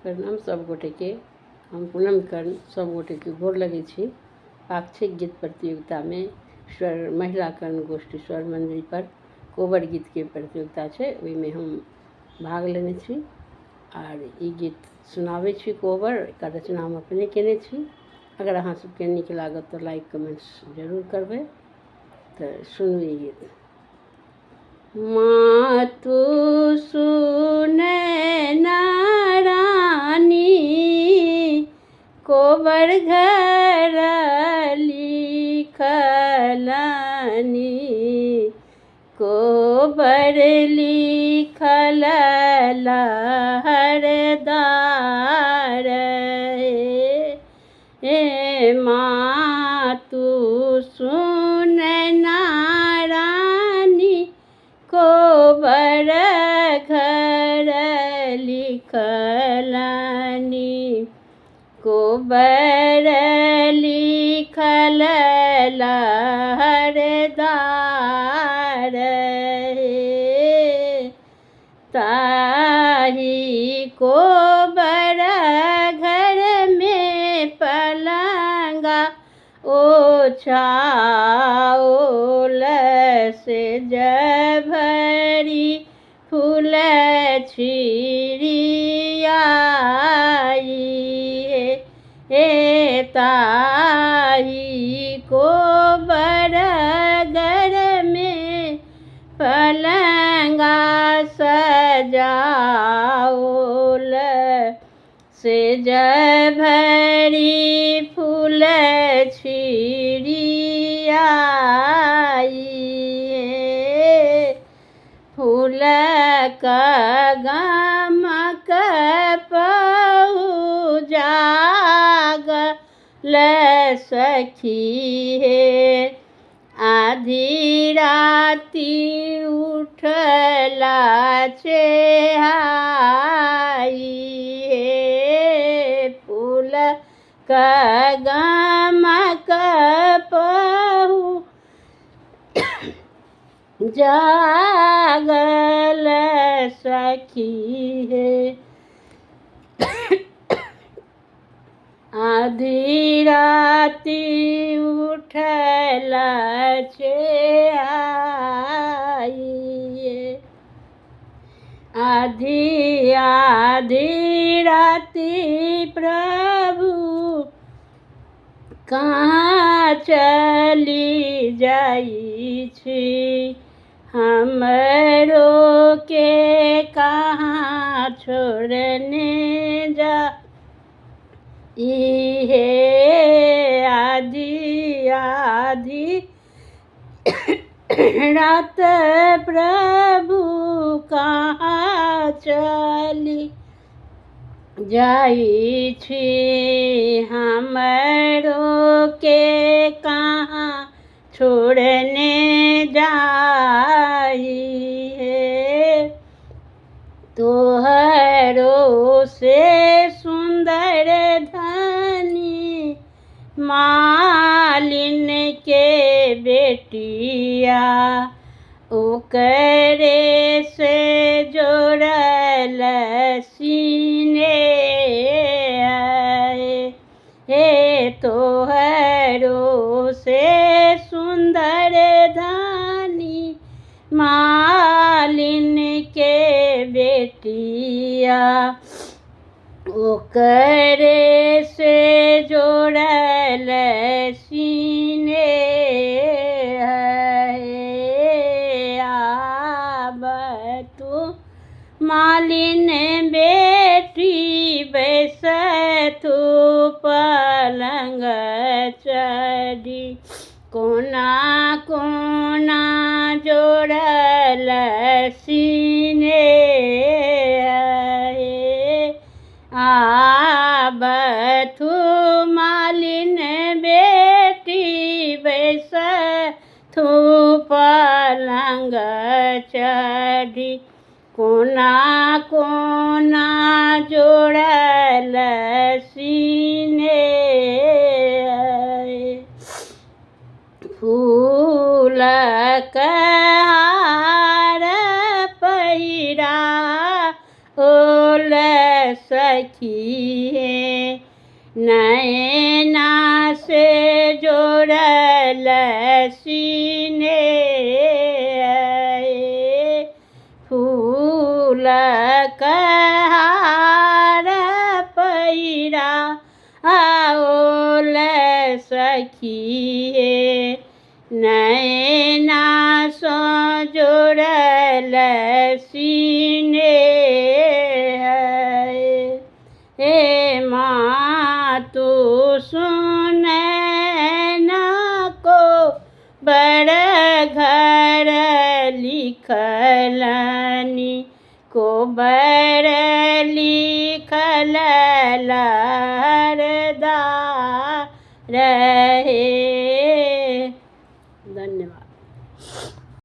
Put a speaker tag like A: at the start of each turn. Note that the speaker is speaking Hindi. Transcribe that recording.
A: प्रणाम सब गोटे के। हम पूनम कर्ण सब गोटे के गोर लगे छी। पाक्षिक गीत प्रतियोगिता में स्वर महिला कर्ण गोष्ठी स्वर मंदिर पर कोबर गीत के प्रतियोगिता है, ओहिमे हम भाग लेने छी और ई गीत सुनावे छी। कोबर का रचना हम अपने केने छी। अगर अहाँ सबके नीक लागत तो लाइक कमेंट्स जरूर करबे। तो सुनू ई गीत। माँ तू सुने ना रानी, कोबर घर लिखलनी, कोबर लिखल लहरदार हे माँ तू सुन ना रानी, कोबर घर लिखलनी, कोबर लिखल लहरदार ताही कोबर घर में पलंगा ओछाओल से जभरी फूल छिड़ियाई हे ताही कोबर घर में पलंगा सजाओल से जभरी फूल छिड़ियाई फूल का गमक पहुजागल सखी हे आधी राती उठला छेहाई हे फूल का गमक पहु जागल सखी है आधी राती उठला छेहाई आधी आधी राती प्रभु कहाँ चली जाई छी, हमरो के कहाँ छोड़ने जा इहे आधी आधी रात प्रभु कहाँ चली जाई छी, हमरो के कहाँ छोड़ने जाई है तोहरो से सुंदर धनी मालिन के बेटिया ओकरे से जोड़ल सीने हे तोहरो से सुंदर धनी मालिन के बेटिया ओकरे से जोड़ल सीने आब तू मालिन बेटी बैस तू पलंग चढ़ी कोना कोना जोड़ल सीने आब तू मालिन बेटी बैस तू पलंग चढ़ी कोना कोना जोड़ल सीने फूल का हार पहिरा ओल सखी है, नैना से जोड़ल सीने फूल कहार पैरा आओल सखी है, नैना सो जोड़ल सीने हे माँ तू सुन न को बड़ घर लिखलनी को बड़ लिखल